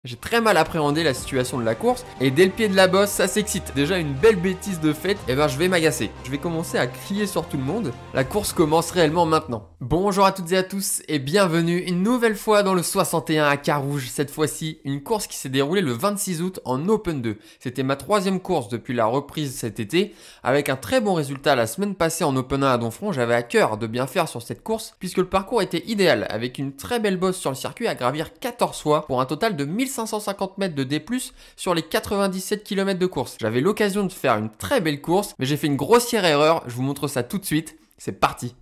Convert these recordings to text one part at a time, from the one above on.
J'ai très mal appréhendé la situation de la course et dès le pied de la bosse, ça s'excite. Déjà une belle bêtise de fait, et ben je vais m'agacer. Je vais commencer à crier sur tout le monde. La course commence réellement maintenant. Bonjour à toutes et à tous et bienvenue une nouvelle fois dans le 61 à Carouge. Cette fois-ci, une course qui s'est déroulée le 26 août en Open 2. C'était ma troisième course depuis la reprise cet été. Avec un très bon résultat la semaine passée en Open 1 à Donfront, j'avais à cœur de bien faire sur cette course puisque le parcours était idéal avec une très belle bosse sur le circuit à gravir 14 fois pour un total de 1550 mètres de D+, sur les 97 km de course. J'avais l'occasion de faire une très belle course, mais j'ai fait une grossière erreur, je vous montre ça tout de suite, c'est parti.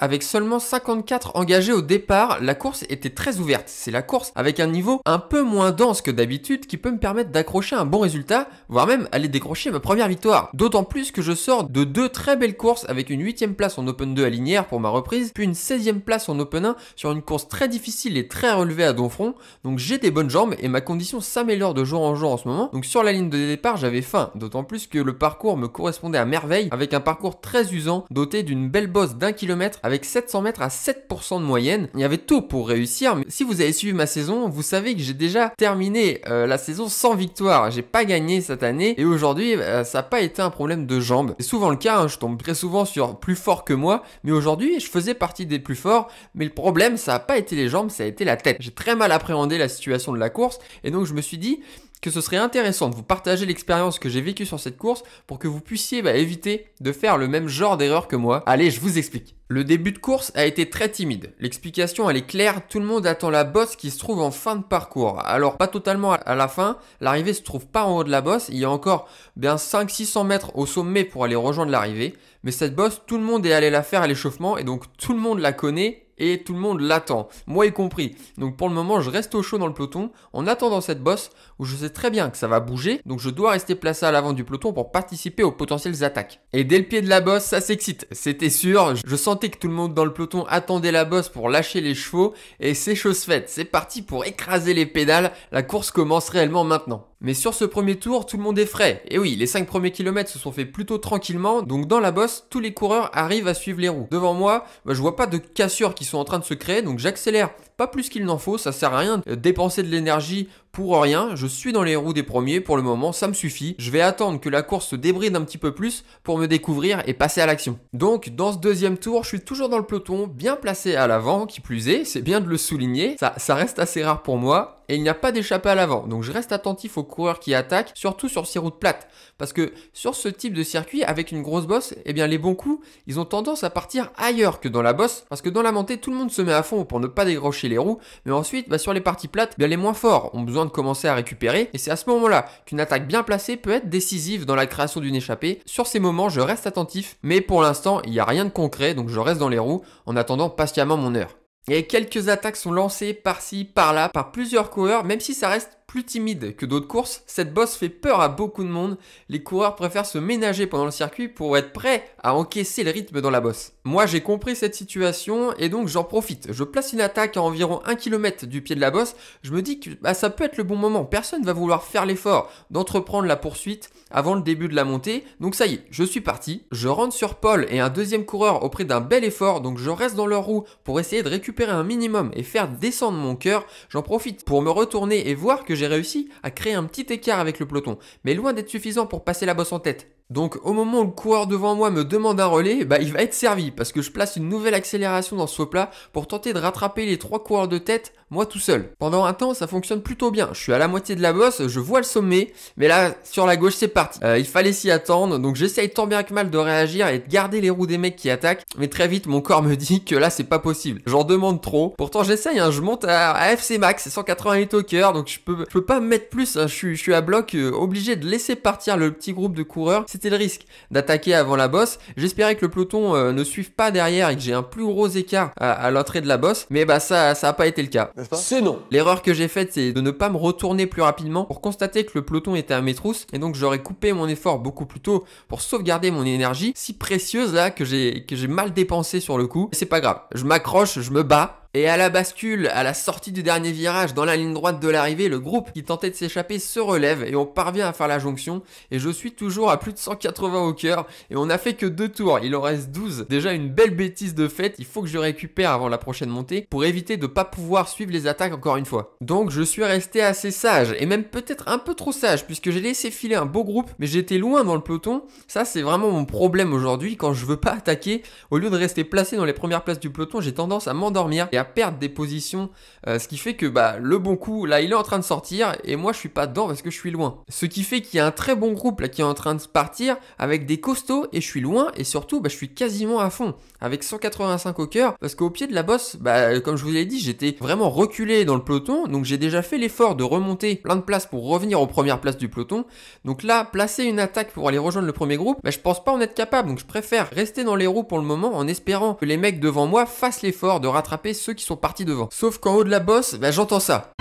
Avec seulement 54 engagés au départ, la course était très ouverte. C'est la course avec un niveau un peu moins dense que d'habitude qui peut me permettre d'accrocher un bon résultat, voire même aller décrocher ma première victoire. D'autant plus que je sors de deux très belles courses avec une 8ème place en Open 2 à Lignières pour ma reprise, puis une 16ème place en Open 1 sur une course très difficile et très relevée à Donfront. Donc j'ai des bonnes jambes et ma condition s'améliore de jour en jour en ce moment. Donc sur la ligne de départ, j'avais faim, d'autant plus que le parcours me correspondait à merveille avec un parcours très usant doté d'une belle bosse d'1 km avec 700 mètres à 7% de moyenne. Il y avait tout pour réussir, mais si vous avez suivi ma saison, vous savez que j'ai déjà terminé la saison sans victoire. J'ai pas gagné cette année et aujourd'hui, ça n'a pas été un problème de jambes. C'est souvent le cas, hein, je tombe très souvent sur plus fort que moi, mais aujourd'hui, je faisais partie des plus forts, mais le problème, ça n'a pas été les jambes, ça a été la tête. J'ai très mal appréhendé la situation de la course et donc je me suis dit que ce serait intéressant de vous partager l'expérience que j'ai vécue sur cette course pour que vous puissiez éviter de faire le même genre d'erreur que moi. Allez, je vous explique. Le début de course a été très timide. L'explication elle est claire, tout le monde attend la bosse qui se trouve en fin de parcours. Alors pas totalement à la fin, l'arrivée se trouve pas en haut de la bosse, il y a encore bien 500-600 mètres au sommet pour aller rejoindre l'arrivée. Mais cette bosse, tout le monde est allé la faire à l'échauffement et donc tout le monde la connaît et tout le monde l'attend, moi y compris. Donc pour le moment, je reste au chaud dans le peloton en attendant cette bosse où je sais très bien que ça va bouger, donc je dois rester placé à l'avant du peloton pour participer aux potentielles attaques. Et dès le pied de la bosse, ça s'excite, c'était sûr, je sentais que tout le monde dans le peloton attendait la bosse pour lâcher les chevaux et c'est chose faite, c'est parti pour écraser les pédales, la course commence réellement maintenant. Mais sur ce premier tour, tout le monde est frais. Et oui, les 5 premiers kilomètres se sont fait plutôt tranquillement, donc dans la bosse, tous les coureurs arrivent à suivre les roues. Devant moi, je vois pas de cassures qui sont en train de se créer, donc j'accélère pas plus qu'il n'en faut, ça sert à rien de dépenser de l'énergie pour rien, je suis dans les roues des premiers pour le moment, ça me suffit. Je vais attendre que la course se débride un petit peu plus pour me découvrir et passer à l'action. Donc dans ce deuxième tour, je suis toujours dans le peloton, bien placé à l'avant, qui plus est, c'est bien de le souligner, ça reste assez rare pour moi. Et il n'y a pas d'échappée à l'avant, donc je reste attentif aux coureurs qui attaquent, surtout sur ces routes plates. Parce que sur ce type de circuit, avec une grosse bosse, eh bien les bons coups, ils ont tendance à partir ailleurs que dans la bosse, parce que dans la montée, tout le monde se met à fond pour ne pas décrocher les roues, mais ensuite, sur les parties plates, les moins forts ont besoin de commencer à récupérer, et c'est à ce moment-là qu'une attaque bien placée peut être décisive dans la création d'une échappée. Sur ces moments, je reste attentif, mais pour l'instant, il n'y a rien de concret, donc je reste dans les roues en attendant patiemment mon heure. Et quelques attaques sont lancées par-ci, par-là, par plusieurs coureurs, même si ça reste plus timide que d'autres courses, cette bosse fait peur à beaucoup de monde. Les coureurs préfèrent se ménager pendant le circuit pour être prêts à encaisser le rythme dans la bosse. Moi, j'ai compris cette situation et donc j'en profite. Je place une attaque à environ 1 km du pied de la bosse. Je me dis que ça peut être le bon moment. Personne ne va vouloir faire l'effort d'entreprendre la poursuite avant le début de la montée. Donc ça y est, je suis parti. Je rentre sur Paul et un deuxième coureur auprès d'un bel effort. Donc je reste dans leur roue pour essayer de récupérer un minimum et faire descendre mon cœur. J'en profite pour me retourner et voir que j'ai réussi à créer un petit écart avec le peloton, mais loin d'être suffisant pour passer la bosse en tête. Donc au moment où le coureur devant moi me demande un relais, il va être servi parce que je place une nouvelle accélération dans ce faux plat pour tenter de rattraper les 3 coureurs de tête, moi tout seul. Pendant un temps, ça fonctionne plutôt bien. Je suis à la moitié de la bosse, je vois le sommet, mais là, sur la gauche, c'est parti. Il fallait s'y attendre, donc j'essaye tant bien que mal de réagir et de garder les roues des mecs qui attaquent, mais très vite, mon corps me dit que là, c'est pas possible. J'en demande trop. Pourtant, j'essaye, je monte à FC Max, 188 au cœur, donc je peux pas me mettre plus, je suis à bloc, obligé de laisser partir le petit groupe de coureurs. C'était le risque d'attaquer avant la bosse. J'espérais que le peloton ne suive pas derrière et que j'ai un plus gros écart à l'entrée de la bosse, mais ça a pas été le cas. C'est non. L'erreur que j'ai faite, c'est de ne pas me retourner plus rapidement pour constater que le peloton était à mes trousses et donc j'aurais coupé mon effort beaucoup plus tôt pour sauvegarder mon énergie si précieuse là que j'ai mal dépensé sur le coup. C'est pas grave, je m'accroche, je me bats. Et à la bascule, à la sortie du dernier virage, dans la ligne droite de l'arrivée, le groupe qui tentait de s'échapper se relève et on parvient à faire la jonction. Et je suis toujours à plus de 180 au cœur et on n'a fait que 2 tours, il en reste 12. Déjà une belle bêtise de fait, il faut que je récupère avant la prochaine montée pour éviter de pas pouvoir suivre les attaques encore une fois. Donc je suis resté assez sage et même peut-être un peu trop sage puisque j'ai laissé filer un beau groupe mais j'étais loin dans le peloton. Ça c'est vraiment mon problème aujourd'hui, quand je veux pas attaquer, au lieu de rester placé dans les premières places du peloton, j'ai tendance à m'endormir et à perdre des positions, ce qui fait que le bon coup là il est en train de sortir et moi je suis pas dedans parce que je suis loin. Ce qui fait qu'il y a un très bon groupe là qui est en train de partir avec des costauds et je suis loin et surtout je suis quasiment à fond avec 185 au cœur parce qu'au pied de la bosse, comme je vous l'ai dit, j'étais vraiment reculé dans le peloton, donc j'ai déjà fait l'effort de remonter plein de places pour revenir aux premières places du peloton. Donc là, placer une attaque pour aller rejoindre le premier groupe, je pense pas en être capable, donc je préfère rester dans les roues pour le moment en espérant que les mecs devant moi fassent l'effort de rattraper ceux qui sont partis devant. Sauf qu'en haut de la bosse, j'entends ça.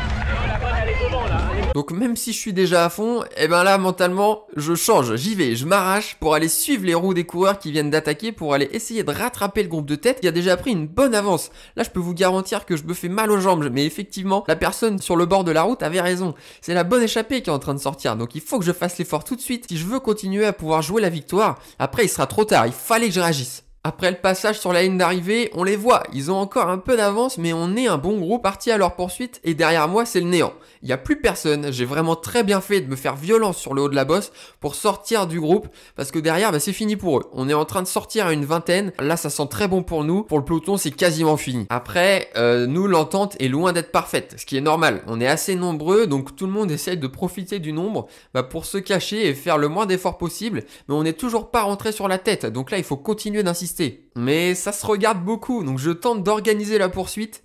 Donc même si je suis déjà à fond, là mentalement je change, j'y vais, je m'arrache pour aller suivre les roues des coureurs qui viennent d'attaquer pour aller essayer de rattraper le groupe de tête qui a déjà pris une bonne avance. Là je peux vous garantir que je me fais mal aux jambes, mais effectivement la personne sur le bord de la route avait raison. C'est la bonne échappée qui est en train de sortir, donc il faut que je fasse l'effort tout de suite si je veux continuer à pouvoir jouer la victoire. Après il sera trop tard, il fallait que je réagisse. Après le passage sur la ligne d'arrivée, on les voit, ils ont encore un peu d'avance mais on est un bon groupe parti à leur poursuite et derrière moi c'est le néant. Il n'y a plus personne, j'ai vraiment très bien fait de me faire violence sur le haut de la bosse pour sortir du groupe parce que derrière c'est fini pour eux. On est en train de sortir à une vingtaine, là ça sent très bon pour nous, pour le peloton c'est quasiment fini. Après, nous l'entente est loin d'être parfaite, ce qui est normal, on est assez nombreux donc tout le monde essaye de profiter du nombre pour se cacher et faire le moins d'efforts possible, mais on n'est toujours pas rentré sur la tête, donc là il faut continuer d'insister. Mais ça se regarde beaucoup, donc je tente d'organiser la poursuite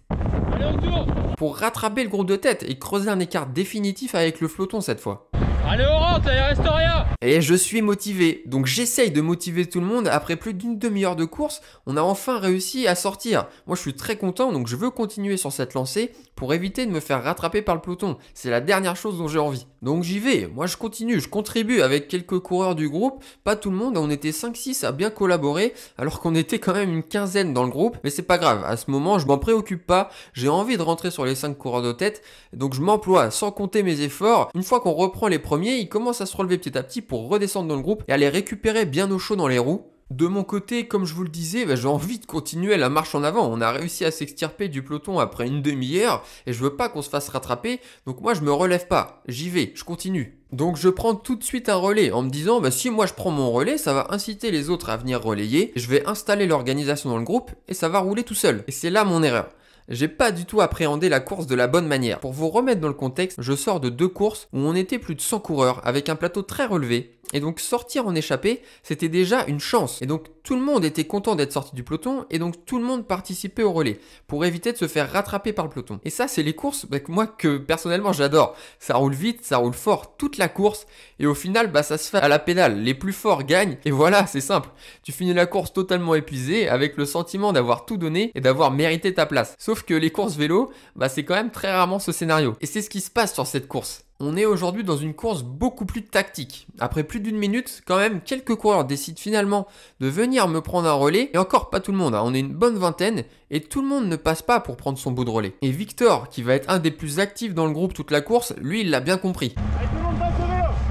pour rattraper le groupe de tête et creuser un écart définitif avec le peloton cette fois. Allez, on rentre, il reste rien. Et je suis motivé, donc j'essaye de motiver tout le monde. Après plus d'une demi-heure de course, on a enfin réussi à sortir. Moi je suis très content, donc je veux continuer sur cette lancée pour éviter de me faire rattraper par le peloton. C'est la dernière chose dont j'ai envie. Donc j'y vais, moi je continue, je contribue avec quelques coureurs du groupe. Pas tout le monde, on était 5-6 à bien collaborer, alors qu'on était quand même une quinzaine dans le groupe. Mais c'est pas grave, à ce moment je m'en préoccupe pas. J'ai envie de rentrer sur les 5 coureurs de tête, donc je m'emploie sans compter mes efforts. Une fois qu'on reprend les premiers, ils commencent à se relever petit à petit pour redescendre dans le groupe et aller récupérer bien au chaud dans les roues. De mon côté, comme je vous le disais, j'ai envie de continuer la marche en avant. On a réussi à s'extirper du peloton après une demi-heure et je veux pas qu'on se fasse rattraper, donc moi je me relève pas, j'y vais, je continue. Donc je prends tout de suite un relais en me disant si moi je prends mon relais, ça va inciter les autres à venir relayer, je vais installer l'organisation dans le groupe et ça va rouler tout seul. Et c'est là mon erreur. J'ai pas du tout appréhendé la course de la bonne manière. Pour vous remettre dans le contexte, je sors de 2 courses où on était plus de 100 coureurs avec un plateau très relevé. Et donc sortir en échappée, c'était déjà une chance. Et donc tout le monde était content d'être sorti du peloton et donc tout le monde participait au relais pour éviter de se faire rattraper par le peloton. Et ça, c'est les courses moi que personnellement j'adore. Ça roule vite, ça roule fort toute la course et au final ça se fait à la pédale. Les plus forts gagnent et voilà, c'est simple. Tu finis la course totalement épuisé avec le sentiment d'avoir tout donné et d'avoir mérité ta place. Sauf que les courses vélo, c'est quand même très rarement ce scénario. Et c'est ce qui se passe sur cette course. On est aujourd'hui dans une course beaucoup plus tactique. Après plus d'une minute, quand même, quelques coureurs décident finalement de venir me prendre un relais. Et encore pas tout le monde, on est une bonne vingtaine et tout le monde ne passe pas pour prendre son bout de relais. Et Victor, qui va être un des plus actifs dans le groupe toute la course, lui il l'a bien compris.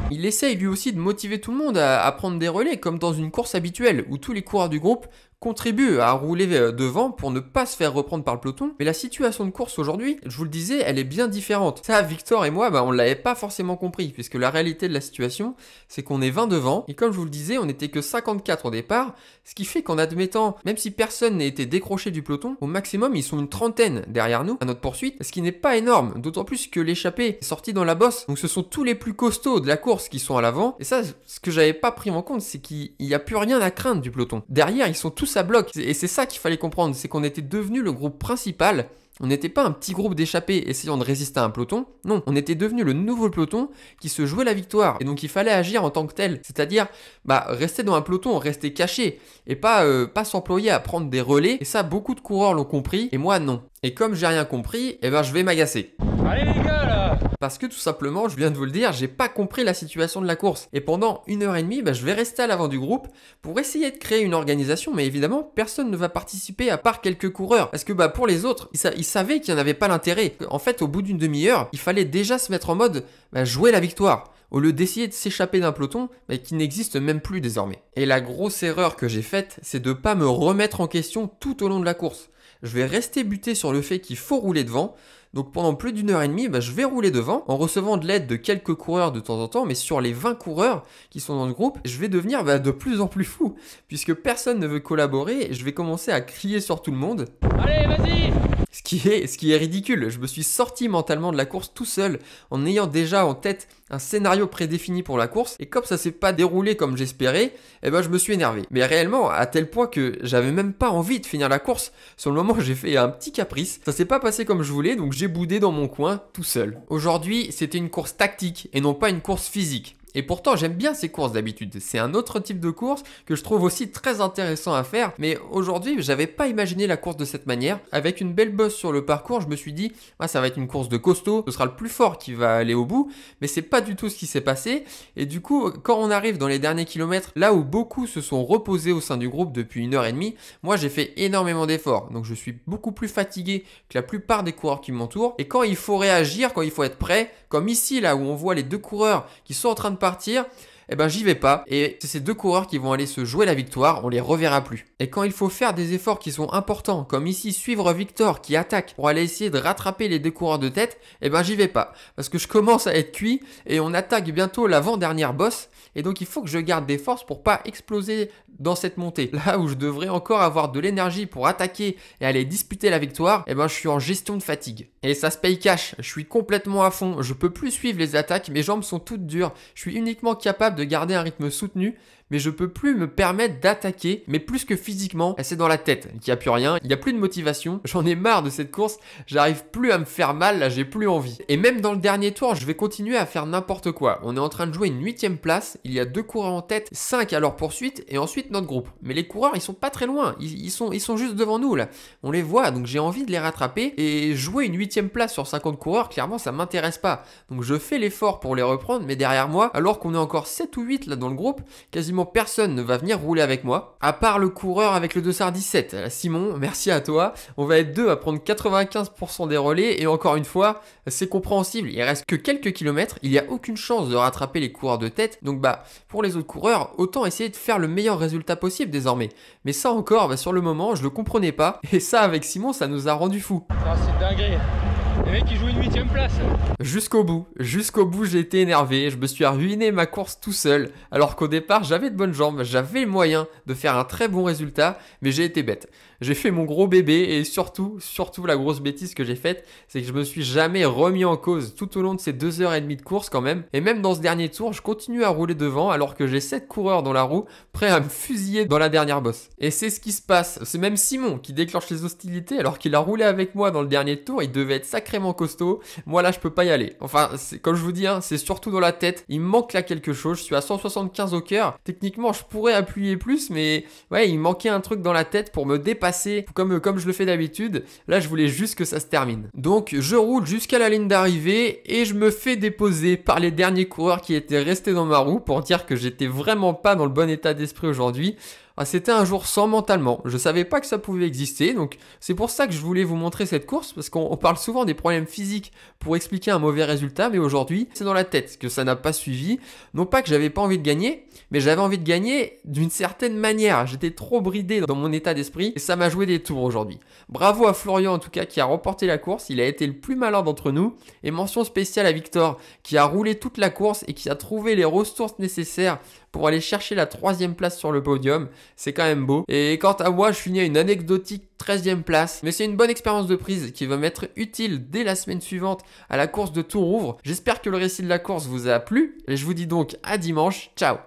Il essaye lui aussi de motiver tout le monde à prendre des relais comme dans une course habituelle où tous les coureurs du groupe contribue à rouler devant pour ne pas se faire reprendre par le peloton. Mais la situation de course aujourd'hui, je vous le disais, elle est bien différente. Ça, Victor et moi, on l'avait pas forcément compris, puisque la réalité de la situation, c'est qu'on est 20 devant, et comme je vous le disais, on n'était que 54 au départ, ce qui fait qu'en admettant, même si personne n'a été décroché du peloton, au maximum, ils sont une trentaine derrière nous, à notre poursuite, ce qui n'est pas énorme, d'autant plus que l'échappée est sortie dans la bosse, donc ce sont tous les plus costauds de la course qui sont à l'avant, et ça, ce que j'avais pas pris en compte, c'est qu'il n'y a plus rien à craindre du peloton. Derrière, ils sont tous à bloc, et c'est ça qu'il fallait comprendre, c'est qu'on était devenu le groupe principal. On n'était pas un petit groupe d'échappés essayant de résister à un peloton, non, on était devenu le nouveau peloton qui se jouait la victoire, et donc il fallait agir en tant que tel, c'est-à-dire rester dans un peloton, rester caché, et pas s'employer à prendre des relais, et ça beaucoup de coureurs l'ont compris, et moi non. Et comme j'ai rien compris, je vais m'agacer. Allez les gars là! Parce que tout simplement, je viens de vous le dire, j'ai pas compris la situation de la course. Et pendant 1h30, je vais rester à l'avant du groupe pour essayer de créer une organisation, mais évidemment, personne ne va participer à part quelques coureurs. Parce que pour les autres, ils savaient qu'il n'y en avait pas l'intérêt. En fait, au bout d'une demi-heure, il fallait déjà se mettre en mode jouer la victoire, au lieu d'essayer de s'échapper d'un peloton qui n'existe même plus désormais. Et la grosse erreur que j'ai faite, c'est de ne pas me remettre en question tout au long de la course. Je vais rester buté sur le fait qu'il faut rouler devant. Donc pendant plus d'1h30, je vais rouler devant en recevant de l'aide de quelques coureurs de temps en temps, mais sur les 20 coureurs qui sont dans le groupe, je vais devenir de plus en plus fou, puisque personne ne veut collaborer et je vais commencer à crier sur tout le monde. Allez, vas-y! Ce qui est ridicule, je me suis sorti mentalement de la course tout seul, en ayant déjà en tête un scénario prédéfini pour la course, et comme ça s'est pas déroulé comme j'espérais, je me suis énervé. Mais réellement, à tel point que j'avais même pas envie de finir la course. Sur le moment, j'ai fait un petit caprice, ça s'est pas passé comme je voulais, donc j'ai boudé dans mon coin tout seul. Aujourd'hui, c'était une course tactique et non pas une course physique. Et pourtant, j'aime bien ces courses d'habitude. C'est un autre type de course que je trouve aussi très intéressant à faire. Mais aujourd'hui, j'avais pas imaginé la course de cette manière. Avec une belle bosse sur le parcours, je me suis dit, ça va être une course de costaud. Ce sera le plus fort qui va aller au bout. Mais c'est pas du tout ce qui s'est passé. Et du coup, quand on arrive dans les derniers kilomètres, là où beaucoup se sont reposés au sein du groupe depuis 1h30, moi j'ai fait énormément d'efforts. Donc je suis beaucoup plus fatigué que la plupart des coureurs qui m'entourent. Et quand il faut réagir, quand il faut être prêt, comme ici là où on voit les deux coureurs qui sont en train de partir, j'y vais pas. Et c'est ces deux coureurs qui vont aller se jouer la victoire, on les reverra plus. Et quand il faut faire des efforts qui sont importants, comme ici suivre Victor qui attaque pour aller essayer de rattraper les deux coureurs de tête, j'y vais pas. Parce que je commence à être cuit et on attaque bientôt l'avant-dernière bosse. Et donc il faut que je garde des forces pour pas exploser dans cette montée. Là où je devrais encore avoir de l'énergie pour attaquer et aller disputer la victoire, je suis en gestion de fatigue. Et ça se paye cash, je suis complètement à fond, je peux plus suivre les attaques, mes jambes sont toutes dures, je suis uniquement capable de garder un rythme soutenu, mais je peux plus me permettre d'attaquer, mais plus que physiquement, c'est dans la tête qu'il n'y a plus rien, il n'y a plus de motivation, j'en ai marre de cette course, j'arrive plus à me faire mal, là j'ai plus envie. Et même dans le dernier tour, je vais continuer à faire n'importe quoi. On est en train de jouer une 8ème place, il y a 2 coureurs en tête, 5 à leur poursuite, et ensuite notre groupe. Mais les coureurs, ils sont pas très loin, ils sont juste devant nous là, on les voit, donc j'ai envie de les rattraper, et jouer une 8ème place sur 50 coureurs, clairement ça m'intéresse pas. Donc je fais l'effort pour les reprendre, mais derrière moi, alors qu'on est encore 7 ou 8 là dans le groupe, quasiment personne ne va venir rouler avec moi, à part le coureur avec le dossard 17. Simon, merci à toi. On va être deux à prendre 95% des relais et encore une fois, c'est compréhensible. Il reste que quelques kilomètres, il n'y a aucune chance de rattraper les coureurs de tête. Donc pour les autres coureurs, autant essayer de faire le meilleur résultat possible désormais. Mais ça encore, sur le moment, je le comprenais pas. Et ça, avec Simon, ça nous a rendu fous. C'est dingue. Les mecs qui jouent une 8ème place. Jusqu'au bout, j'ai été énervé, je me suis ruiné ma course tout seul, alors qu'au départ j'avais de bonnes jambes, j'avais le moyen de faire un très bon résultat, mais j'ai été bête. J'ai fait mon gros bébé et surtout la grosse bêtise que j'ai faite, c'est que je me suis jamais remis en cause tout au long de ces 2h30 de course quand même. Et même dans ce dernier tour, je continue à rouler devant alors que j'ai 7 coureurs dans la roue prêts à me fusiller dans la dernière bosse. Et c'est ce qui se passe, c'est même Simon qui déclenche les hostilités alors qu'il a roulé avec moi dans le dernier tour, il devait être sacrément costaud. Moi là je peux pas y aller. Enfin, comme je vous dis, c'est surtout dans la tête, il me manque là quelque chose, je suis à 175 au cœur. Techniquement je pourrais appuyer plus, mais ouais, il manquait un truc dans la tête pour me dépasser comme je le fais d'habitude. Là je voulais juste que ça se termine. Donc je roule jusqu'à la ligne d'arrivée et je me fais déposer par les derniers coureurs qui étaient restés dans ma roue pour dire que j'étais vraiment pas dans le bon état d'esprit aujourd'hui. C'était un jour sans mentalement, je savais pas que ça pouvait exister, donc c'est pour ça que je voulais vous montrer cette course, parce qu'on parle souvent des problèmes physiques pour expliquer un mauvais résultat, mais aujourd'hui c'est dans la tête que ça n'a pas suivi. Non pas que j'avais pas envie de gagner, mais j'avais envie de gagner d'une certaine manière, j'étais trop bridé dans mon état d'esprit et ça m'a joué des tours aujourd'hui. Bravo à Florian en tout cas qui a remporté la course, il a été le plus malin d'entre nous, et mention spéciale à Victor qui a roulé toute la course et qui a trouvé les ressources nécessaires pour aller chercher la 3ème place sur le podium. C'est quand même beau. Et quant à moi, je finis à une anecdotique 13ème place. Mais c'est une bonne expérience de prise qui va m'être utile dès la semaine suivante à la course de Tourouvre. J'espère que le récit de la course vous a plu. Et je vous dis donc à dimanche. Ciao!